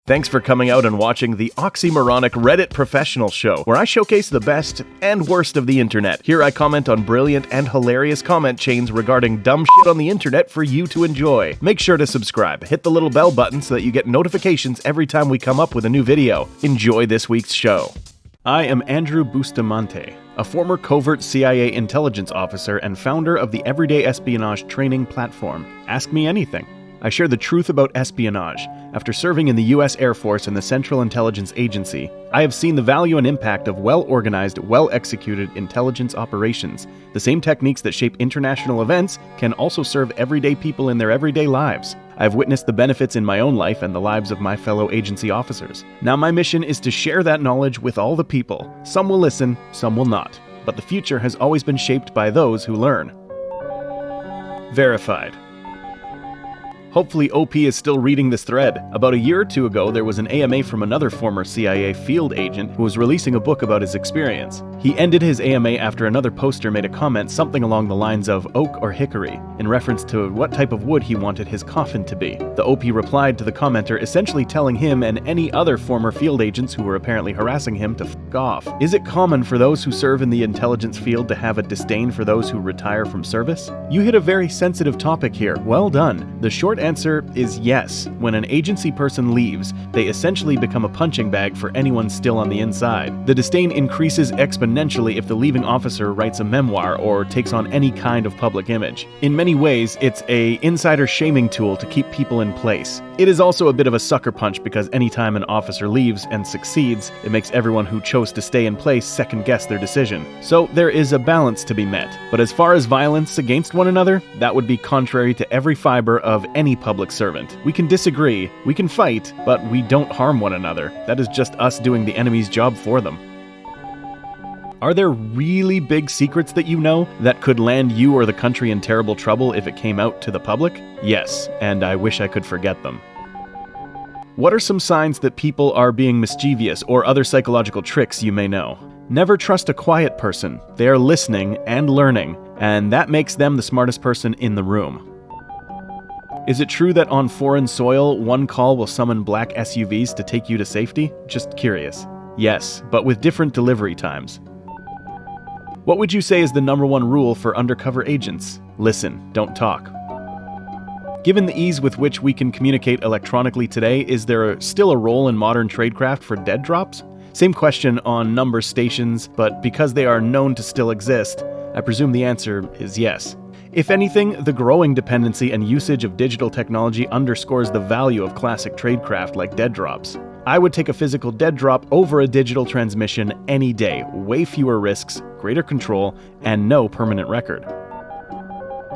Thanks for coming out and watching the oxymoronic Reddit Professional Show, where I showcase the best and worst of the internet. Here I comment on brilliant and hilarious comment chains regarding dumb shit on the internet for you to enjoy. Make sure to subscribe, hit the little bell button so that you get notifications every time we come up with a new video. Enjoy this week's show. I am Andrew Bustamante, a former covert CIA intelligence officer and founder of the everyday espionage training platform, Ask Me Anything. I share the truth about espionage. After serving in the U.S. Air Force and the Central Intelligence Agency, I have seen the value and impact of well-organized, well-executed intelligence operations. The same techniques that shape international events can also serve everyday people in their everyday lives. I have witnessed the benefits in my own life and the lives of my fellow agency officers. Now my mission is to share that knowledge with all the people. Some will listen, some will not. But the future has always been shaped by those who learn. Verified. Hopefully OP is still reading this thread. About a year or two ago, there was an AMA from another former CIA field agent who was releasing a book about his experience. He ended his AMA after another poster made a comment something along the lines of oak or hickory, in reference to what type of wood he wanted his coffin to be. The OP replied to the commenter, essentially telling him and any other former field agents who were apparently harassing him to f*** off. Is it common for those who serve in the intelligence field to have a disdain for those who retire from service? You hit a very sensitive topic here. Well done. The short answer is yes. When an agency person leaves, they essentially become a punching bag for anyone still on the inside. The disdain increases exponentially if the leaving officer writes a memoir or takes on any kind of public image. In many ways, it's an insider shaming tool to keep people in place. It is also a bit of a sucker punch because anytime an officer leaves and succeeds, it makes everyone who chose to stay in place second guess their decision. So there is a balance to be met. But as far as violence against one another, that would be contrary to every fiber of any public servant. We can disagree, we can fight, but we don't harm one another. That is just us doing the enemy's job for them. Are there really big secrets that you know that could land you or the country in terrible trouble if it came out to the public? Yes, and I wish I could forget them. What are some signs that people are being mischievous or other psychological tricks you may know? Never trust a quiet person. They are listening and learning, and that makes them the smartest person in the room. Is it true that on foreign soil, one call will summon black SUVs to take you to safety? Just curious. Yes, but with different delivery times. What would you say is the #1 rule for undercover agents? Listen, don't talk. Given the ease with which we can communicate electronically today, is there still a role in modern tradecraft for dead drops? Same question on number stations, but because they are known to still exist, I presume the answer is yes. If anything, the growing dependency and usage of digital technology underscores the value of classic tradecraft like dead drops. I would take a physical dead drop over a digital transmission any day. Way fewer risks, greater control, and no permanent record.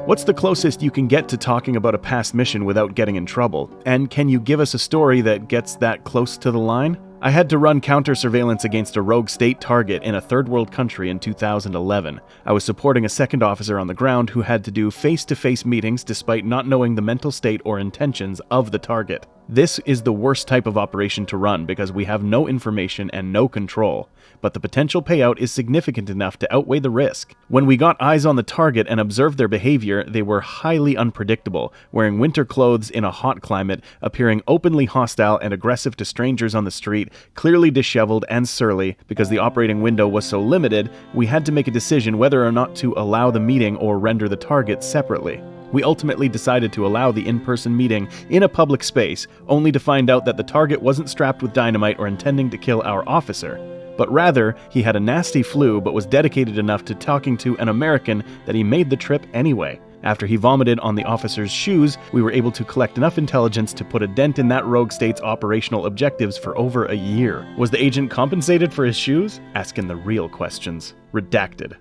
What's the closest you can get to talking about a past mission without getting in trouble? And can you give us a story that gets that close to the line? I had to run counter-surveillance against a rogue state target in a third world country in 2011. I was supporting a second officer on the ground who had to do face-to-face meetings despite not knowing the mental state or intentions of the target. This is the worst type of operation to run because we have no information and no control, but the potential payout is significant enough to outweigh the risk. When we got eyes on the target and observed their behavior, they were highly unpredictable, wearing winter clothes in a hot climate, appearing openly hostile and aggressive to strangers on the street, clearly disheveled and surly. Because the operating window was so limited, we had to make a decision whether or not to allow the meeting or render the target separately. We ultimately decided to allow the in-person meeting in a public space, only to find out that the target wasn't strapped with dynamite or intending to kill our officer, but rather he had a nasty flu but was dedicated enough to talking to an American that he made the trip anyway. After he vomited on the officer's shoes, we were able to collect enough intelligence to put a dent in that rogue state's operational objectives for over a year. Was the agent compensated for his shoes? Asking the real questions. Redacted.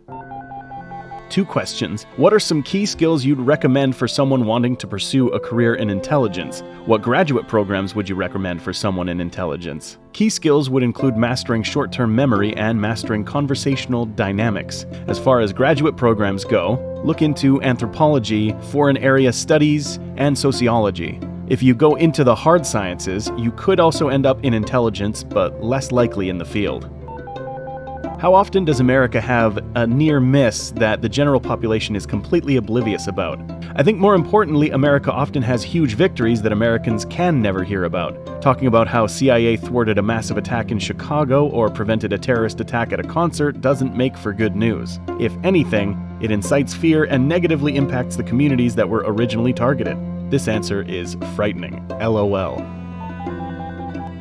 2 questions. What are some key skills you'd recommend for someone wanting to pursue a career in intelligence? What graduate programs would you recommend for someone in intelligence? Key skills would include mastering short-term memory and mastering conversational dynamics. As far as graduate programs go, look into anthropology, foreign area studies, and sociology. If you go into the hard sciences, you could also end up in intelligence, but less likely in the field. How often does America have a near miss that the general population is completely oblivious about? I think more importantly, America often has huge victories that Americans can never hear about. Talking about how CIA thwarted a massive attack in Chicago or prevented a terrorist attack at a concert doesn't make for good news. If anything, it incites fear and negatively impacts the communities that were originally targeted. This answer is frightening. LOL.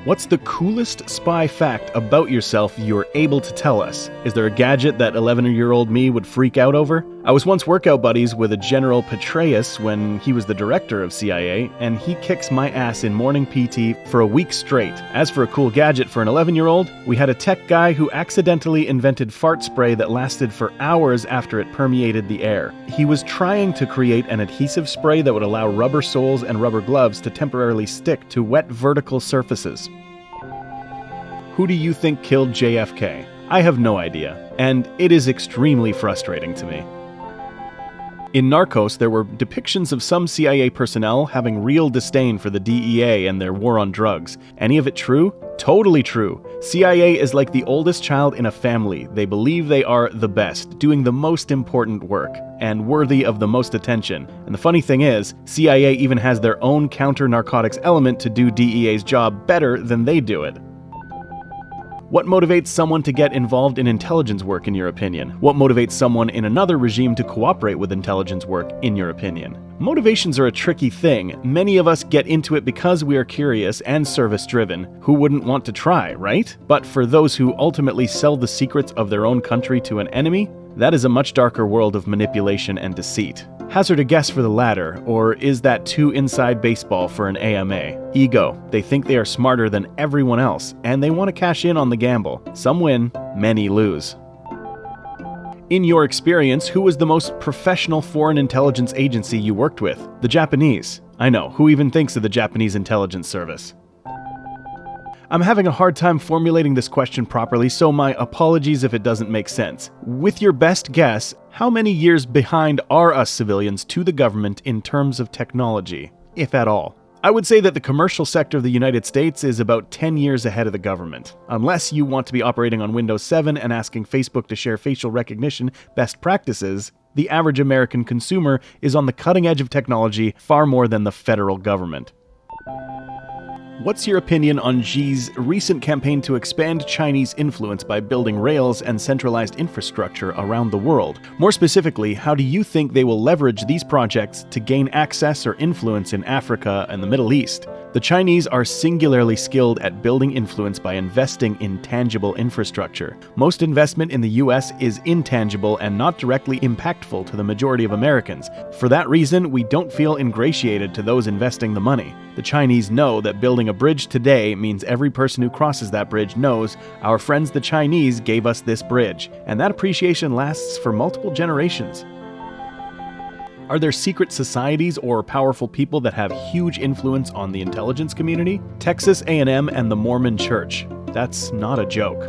What's the coolest spy fact about yourself you're able to tell us? Is there a gadget that 11-year-old me would freak out over? I was once workout buddies with a General Petraeus when he was the director of CIA, and he kicks my ass in morning PT for a week straight. As for a cool gadget for an 11-year-old, we had a tech guy who accidentally invented fart spray that lasted for hours after it permeated the air. He was trying to create an adhesive spray that would allow rubber soles and rubber gloves to temporarily stick to wet vertical surfaces. Who do you think killed JFK? I have no idea, and it is extremely frustrating to me. In Narcos, there were depictions of some CIA personnel having real disdain for the DEA and their war on drugs. Any of it true? Totally true. CIA is like the oldest child in a family. They believe they are the best, doing the most important work, and worthy of the most attention. And the funny thing is, CIA even has their own counter-narcotics element to do DEA's job better than they do it. What motivates someone to get involved in intelligence work, in your opinion? What motivates someone in another regime to cooperate with intelligence work, in your opinion? Motivations are a tricky thing. Many of us get into it because we are curious and service-driven. Who wouldn't want to try, right? But for those who ultimately sell the secrets of their own country to an enemy, that is a much darker world of manipulation and deceit. Hazard a guess for the latter, or is that too inside baseball for an AMA? Ego. They think they are smarter than everyone else, and they want to cash in on the gamble. Some win, many lose. In your experience, who was the most professional foreign intelligence agency you worked with? The Japanese. I know, who even thinks of the Japanese intelligence service? I'm having a hard time formulating this question properly, so my apologies if it doesn't make sense. With your best guess, how many years behind are us civilians to the government in terms of technology, if at all? I would say that the commercial sector of the United States is about 10 years ahead of the government. Unless you want to be operating on Windows 7 and asking Facebook to share facial recognition best practices, the average American consumer is on the cutting edge of technology far more than the federal government. What's your opinion on Xi's recent campaign to expand Chinese influence by building rails and centralized infrastructure around the world? More specifically, how do you think they will leverage these projects to gain access or influence in Africa and the Middle East? The Chinese are singularly skilled at building influence by investing in tangible infrastructure. Most investment in the US is intangible and not directly impactful to the majority of Americans. For that reason, we don't feel ingratiated to those investing the money. The Chinese know that building a bridge today means every person who crosses that bridge knows our friends the Chinese gave us this bridge, and that appreciation lasts for multiple generations. Are there secret societies or powerful people that have huge influence on the intelligence community? Texas A&M and the Mormon Church. That's not a joke.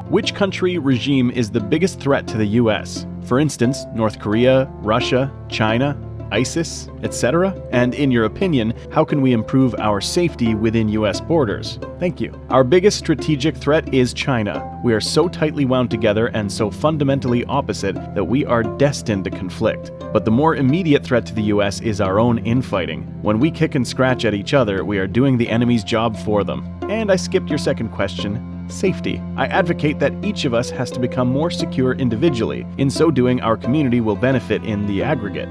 Which country regime is the biggest threat to the US? For instance, North Korea, Russia, China, ISIS, etc.? And in your opinion, how can we improve our safety within US borders? Thank you. Our biggest strategic threat is China. We are so tightly wound together and so fundamentally opposite that we are destined to conflict. But the more immediate threat to the US is our own infighting. When we kick and scratch at each other, we are doing the enemy's job for them. And I skipped your second question. Safety. I advocate that each of us has to become more secure individually. In so doing, our community will benefit in the aggregate.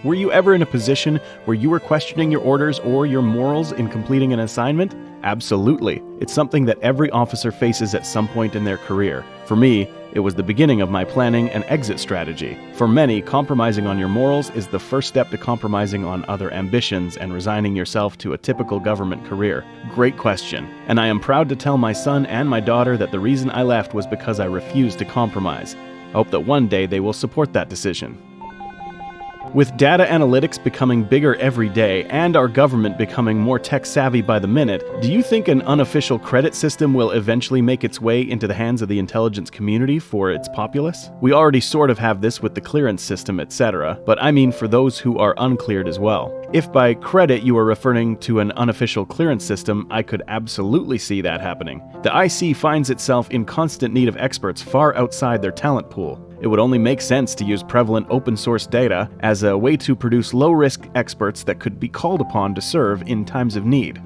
Were you ever in a position where you were questioning your orders or your morals in completing an assignment? Absolutely. It's something that every officer faces at some point in their career. For me, it was the beginning of my planning and exit strategy. For many, compromising on your morals is the first step to compromising on other ambitions and resigning yourself to a typical government career. Great question. And I am proud to tell my son and my daughter that the reason I left was because I refused to compromise. I hope that one day they will support that decision. With data analytics becoming bigger every day and our government becoming more tech-savvy by the minute, do you think an unofficial credit system will eventually make its way into the hands of the intelligence community for its populace? We already sort of have this with the clearance system, etc., but I mean for those who are uncleared as well. If by credit you are referring to an unofficial clearance system, I could absolutely see that happening. The IC finds itself in constant need of experts far outside their talent pool. It would only make sense to use prevalent open-source data as a way to produce low-risk experts that could be called upon to serve in times of need.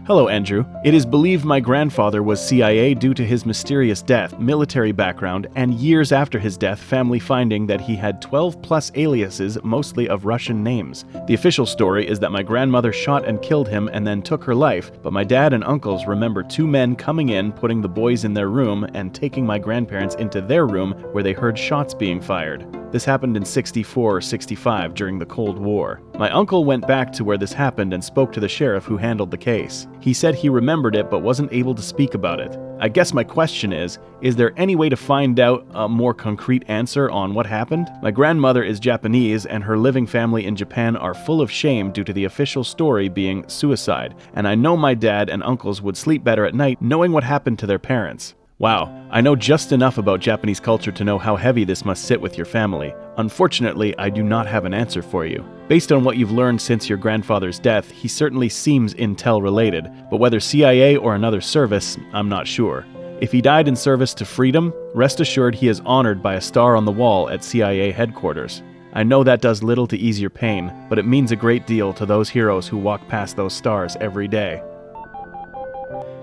Hello, Andrew. It is believed my grandfather was CIA due to his mysterious death, military background, and years after his death, family finding that he had 12+ aliases, mostly of Russian names. The official story is that my grandmother shot and killed him and then took her life, but my dad and uncles remember 2 men coming in, putting the boys in their room, and taking my grandparents into their room where they heard shots being fired. This happened in 64 or 65 during the Cold War. My uncle went back to where this happened and spoke to the sheriff who handled the case. He said he remembered it but wasn't able to speak about it. I guess my question is there any way to find out a more concrete answer on what happened? My grandmother is Japanese and her living family in Japan are full of shame due to the official story being suicide, and I know my dad and uncles would sleep better at night knowing what happened to their parents. Wow, I know just enough about Japanese culture to know how heavy this must sit with your family. Unfortunately, I do not have an answer for you. Based on what you've learned since your grandfather's death, he certainly seems intel-related, but whether CIA or another service, I'm not sure. If he died in service to freedom, rest assured he is honored by a star on the wall at CIA headquarters. I know that does little to ease your pain, but it means a great deal to those heroes who walk past those stars every day.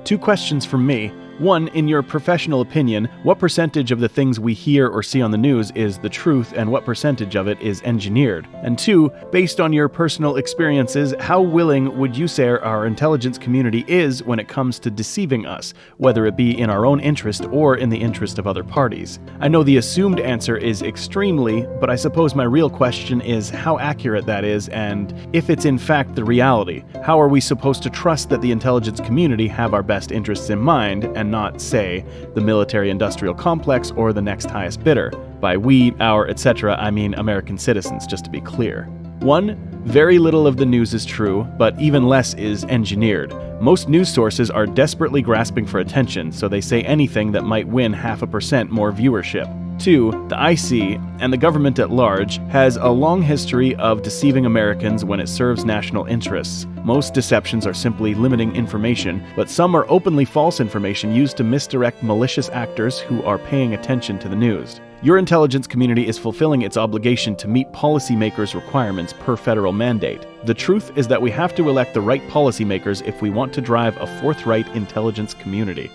2 questions from me. 1, in your professional opinion, what percentage of the things we hear or see on the news is the truth and what percentage of it is engineered? And 2, based on your personal experiences, how willing would you say our intelligence community is when it comes to deceiving us, whether it be in our own interest or in the interest of other parties? I know the assumed answer is extremely, but I suppose my real question is how accurate that is, and if it's in fact the reality, how are we supposed to trust that the intelligence community have our best interests in mind, and not, say, the military-industrial complex or the next highest bidder? By we, our, etc., I mean American citizens, just to be clear. 1, very little of the news is true, but even less is engineered. Most news sources are desperately grasping for attention, so they say anything that might win 0.5% more viewership. 2, the IC, and the government at large, has a long history of deceiving Americans when it serves national interests. Most deceptions are simply limiting information, but some are openly false information used to misdirect malicious actors who are paying attention to the news. Your intelligence community is fulfilling its obligation to meet policymakers' requirements per federal mandate. The truth is that we have to elect the right policymakers if we want to drive a forthright intelligence community.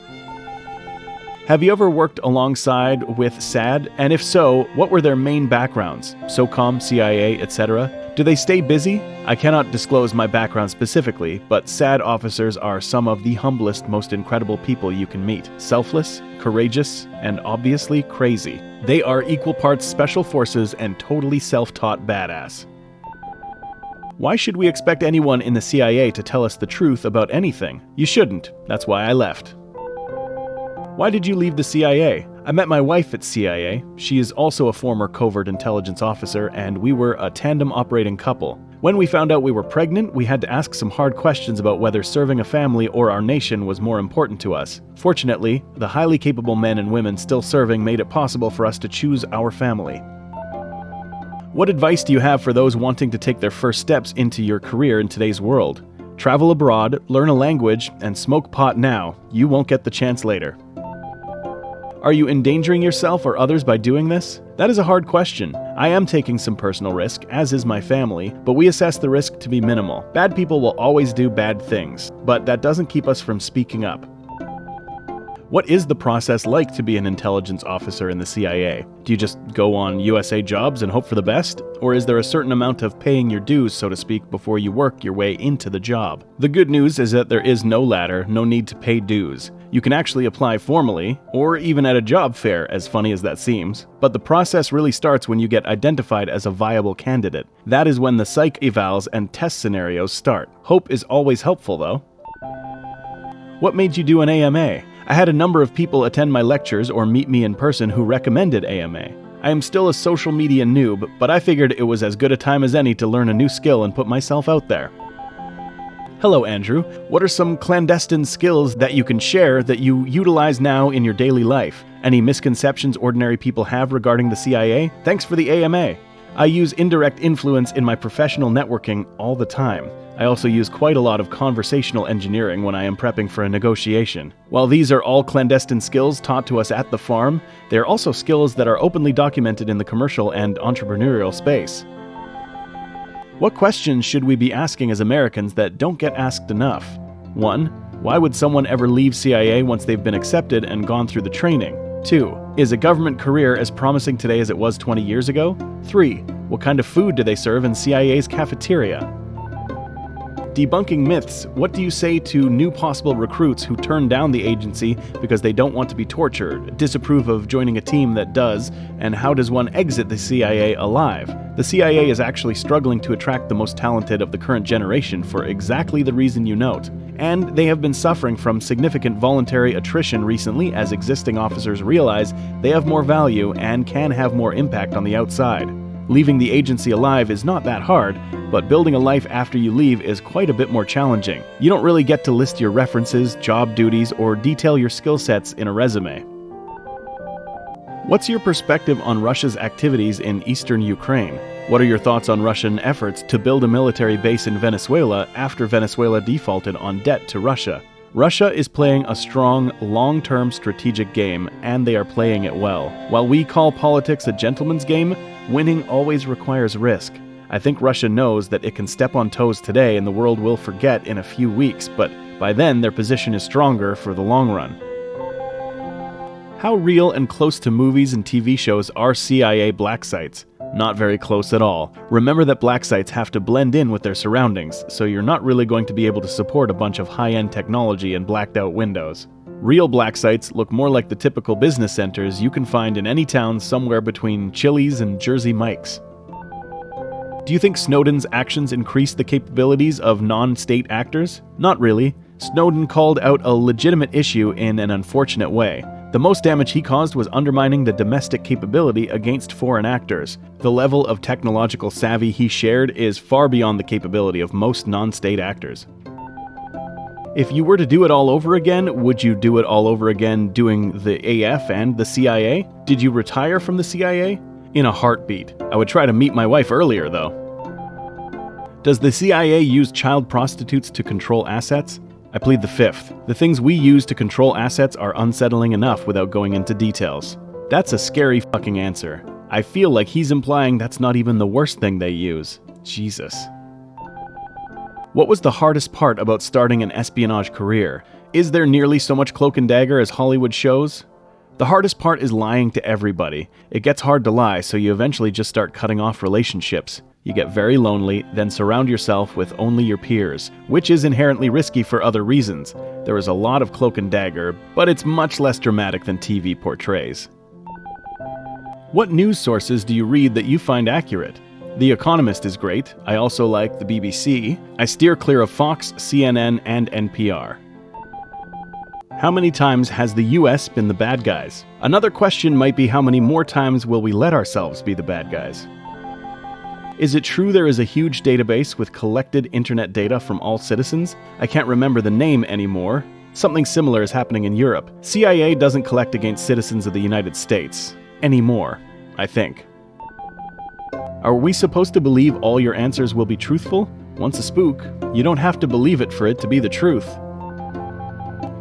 Have you ever worked alongside with SAD? And if so, what were their main backgrounds? SOCOM, CIA, etc.? Do they stay busy? I cannot disclose my background specifically, but SAD officers are some of the humblest, most incredible people you can meet. Selfless, courageous, and obviously crazy. They are equal parts special forces and totally self-taught badass. Why should we expect anyone in the CIA to tell us the truth about anything? You shouldn't. That's why I left. Why did you leave the CIA? I met my wife at CIA. She is also a former covert intelligence officer, and we were a tandem operating couple. When we found out we were pregnant, we had to ask some hard questions about whether serving a family or our nation was more important to us. Fortunately, the highly capable men and women still serving made it possible for us to choose our family. What advice do you have for those wanting to take their first steps into your career in today's world? Travel abroad, learn a language, and smoke pot now. You won't get the chance later. Are you endangering yourself or others by doing this? That is a hard question. I am taking some personal risk, as is my family, but we assess the risk to be minimal. Bad people will always do bad things, but that doesn't keep us from speaking up. What is the process like to be an intelligence officer in the CIA? Do you just go on USA jobs and hope for the best? Or is there a certain amount of paying your dues, so to speak, before you work your way into the job? The good news is that there is no ladder, no need to pay dues. You can actually apply formally, or even at a job fair, as funny as that seems. But the process really starts when you get identified as a viable candidate. That is when the psych evals and test scenarios start. Hope is always helpful, though. What made you do an AMA? I had a number of people attend my lectures or meet me in person who recommended AMA. I am still a social media noob, but I figured it was as good a time as any to learn a new skill and put myself out there. Hello, Andrew. What are some clandestine skills that you can share that you utilize now in your daily life? Any misconceptions ordinary people have regarding the CIA? Thanks for the AMA. I use indirect influence in my professional networking all the time. I also use quite a lot of conversational engineering when I am prepping for a negotiation. While these are all clandestine skills taught to us at the farm, they are also skills that are openly documented in the commercial and entrepreneurial space. What questions should we be asking as Americans that don't get asked enough? 1. Why would someone ever leave CIA once they've been accepted and gone through the training? 2. Is a government career as promising today as it was 20 years ago? 3. What kind of food do they serve in CIA's cafeteria? Debunking myths. What do you say to new possible recruits who turn down the agency because they don't want to be tortured, disapprove of joining a team that does, and how does one exit the CIA alive? The CIA is actually struggling to attract the most talented of the current generation for exactly the reason you note. And they have been suffering from significant voluntary attrition recently as existing officers realize they have more value and can have more impact on the outside. Leaving the agency alive is not that hard, but building a life after you leave is quite a bit more challenging. You don't really get to list your references, job duties, or detail your skill sets in a resume. What's your perspective on Russia's activities in eastern Ukraine? What are your thoughts on Russian efforts to build a military base in Venezuela after Venezuela defaulted on debt to Russia? Russia is playing a strong, long-term strategic game, and they are playing it well. While we call politics a gentleman's game, winning always requires risk. I think Russia knows that it can step on toes today and the world will forget in a few weeks, but by then their position is stronger for the long run. How real and close to movies and TV shows are CIA black sites? Not very close at all. Remember that black sites have to blend in with their surroundings, so you're not really going to be able to support a bunch of high-end technology and blacked-out windows. Real black sites look more like the typical business centers you can find in any town somewhere between Chili's and Jersey Mike's. Do you think Snowden's actions increased the capabilities of non-state actors? Not really. Snowden called out a legitimate issue in an unfortunate way. The most damage he caused was undermining the domestic capability against foreign actors. The level of technological savvy he shared is far beyond the capability of most non-state actors. If you were to do it all over again, would you do it all over again doing the AF and the CIA? Did you retire from the CIA? In a heartbeat. I would try to meet my wife earlier, though. Does the CIA use child prostitutes to control assets? I plead the fifth. The things we use to control assets are unsettling enough without going into details. That's a scary fucking answer. I feel like he's implying that's not even the worst thing they use. Jesus. What was the hardest part about starting an espionage career? Is there nearly so much cloak and dagger as Hollywood shows? The hardest part is lying to everybody. It gets hard to lie, so you eventually just start cutting off relationships. You get very lonely, then surround yourself with only your peers, which is inherently risky for other reasons. There is a lot of cloak and dagger, but it's much less dramatic than TV portrays. What news sources do you read that you find accurate? The Economist is great. I also like the BBC. I steer clear of Fox, CNN, and NPR. How many times has the US been the bad guys? Another question might be how many more times will we let ourselves be the bad guys? Is it true there is a huge database with collected internet data from all citizens? I can't remember the name anymore. Something similar is happening in Europe. CIA doesn't collect against citizens of the United States. Anymore, I think. Are we supposed to believe all your answers will be truthful? Once a spook, you don't have to believe it for it to be the truth.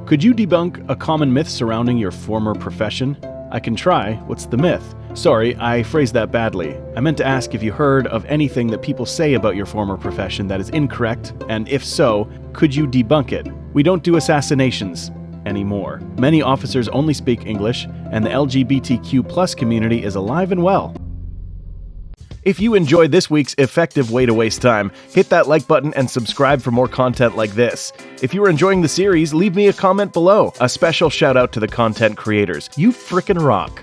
Could you debunk a common myth surrounding your former profession? I can try. What's the myth? Sorry, I phrased that badly. I meant to ask if you heard of anything that people say about your former profession that is incorrect, and if so, could you debunk it? We don't do assassinations anymore. Many officers only speak English, and the LGBTQ+ community is alive and well. If you enjoyed this week's effective way to waste time, hit that like button and subscribe for more content like this. If you are enjoying the series, leave me a comment below. A special shout out to the content creators. You frickin' rock.